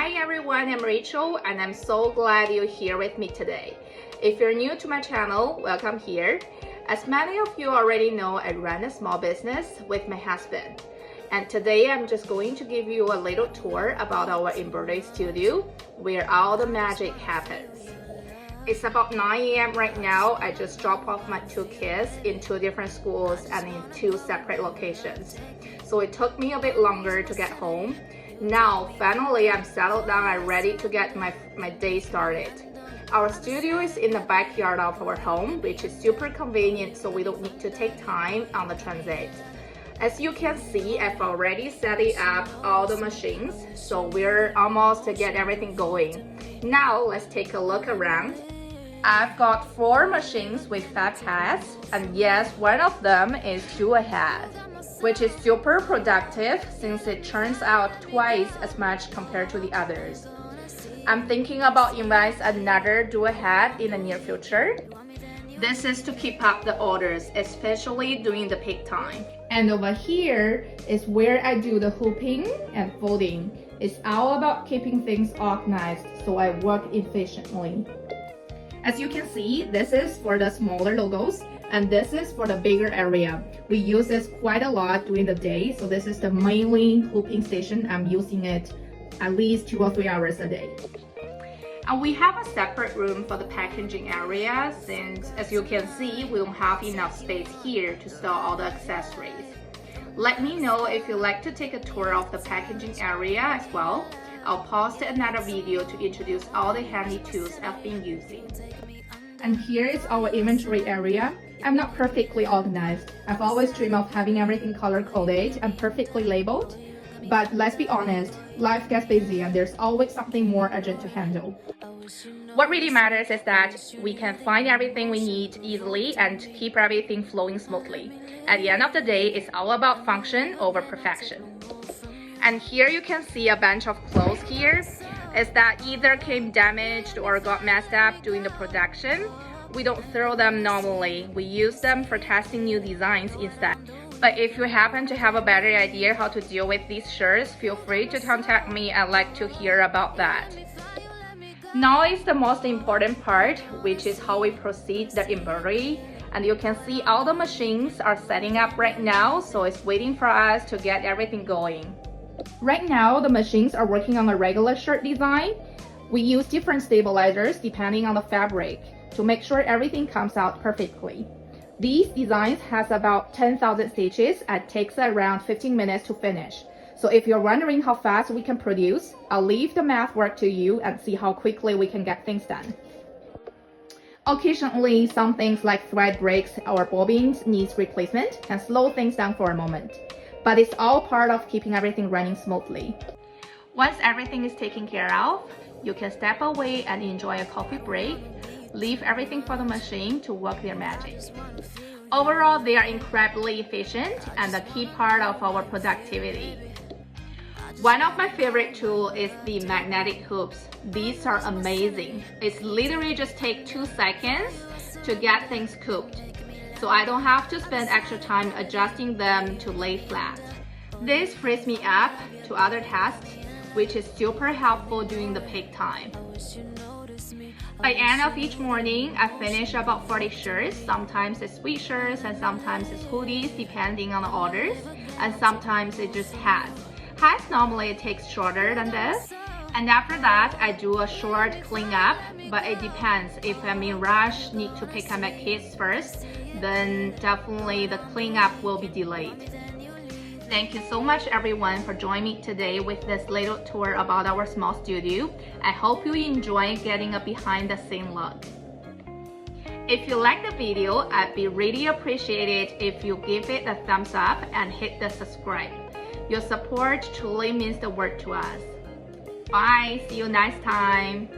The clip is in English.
Hi everyone, I'm Rachel and I'm so glad you're here with me today. If you're new to my channel, welcome here. As many of you already know, I run a small business with my husband. And today I'm just going to give you a little tour about our embroidery studio where all the magic happens. It's about 9 a.m. right now. I just dropped off my two kids in two different schools and in two separate locations. So it took me a bit longer to get home. Now, finally, I'm settled down and ready to get my day started. Our studio is in the backyard of our home, which is super convenient so we don't need to take time on the transit. As you can see, I've already set up all the machines, so we're almost to get everything going. Now, let's take a look around. I've got 4 machines with 5 heads, and yes, one of them is dual head, which is super productive since it turns out twice as much compared to the others. I'm thinking about investing another dual head in the near future. This is to keep up the orders, especially during the peak time. And over here is where I do the hooping and folding. It's all about keeping things organized so I work efficiently. As you can see, this is for the smaller logos and this is for the bigger area. We use this quite a lot during the day, so this is the mainly hooping station. I'm using it at least 2 or 3 hours a day. And we have a separate room for the packaging area since, as you can see, we don't have enough space here to store all the accessories. Let me know if you'd like to take a tour of the packaging area as well. I'll post another video to introduce all the handy tools I've been using. And here is our inventory area. I'm not perfectly organized. I've always dreamed of having everything color-coded and perfectly labeled. But let's be honest, life gets busy and there's always something more urgent to handle. What really matters is that we can find everything we need easily and keep everything flowing smoothly. At the end of the day, it's all about function over perfection. And here you can see a bunch of clothes here. Is that either came damaged or got messed up during the production. We don't throw them normally. We use them for testing new designs instead. But if you happen to have a better idea how to deal with these shirts, feel free to contact me. I'd like to hear about that. Now is the most important part, which is how we proceed the embroidery. And you can see all the machines are setting up right now, so it's waiting for us to get everything going. Right now, the machines are working on a regular shirt design. We use different stabilizers depending on the fabric to make sure everything comes out perfectly. These designs has about 10,000 stitches and takes around 15 minutes to finish. So if you're wondering how fast we can produce, I'll leave the math work to you and see how quickly we can get things done. Occasionally, some things like thread breaks or bobbins needs replacement can slow things down for a moment. But it's all part of keeping everything running smoothly. Once everything is taken care of, you can step away and enjoy a coffee break. Leave everything for the machine to work their magic. Overall, they are incredibly efficient and a key part of our productivity. One of my favorite tools is the magnetic hoops. These are amazing. It's literally just take 2 seconds to get things cooked. So I don't have to spend extra time adjusting them to lay flat. This frees me up to other tasks, which is super helpful during the peak time. By end of each morning, I finish about 40 shirts. Sometimes it's sweatshirts and sometimes it's hoodies depending on the orders, and sometimes it's just hats. Hats normally takes shorter than this. And after that, I do a short cleanup, but it depends. If I'm in rush, need to pick up my kids first, then definitely the cleanup will be delayed. Thank you so much everyone for joining me today with this little tour about our small studio. I hope you enjoy getting a behind the scene look. If you like the video, I'd be really appreciated if you give it a thumbs up and hit the subscribe. Your support truly means the world to us. Bye, see you next time.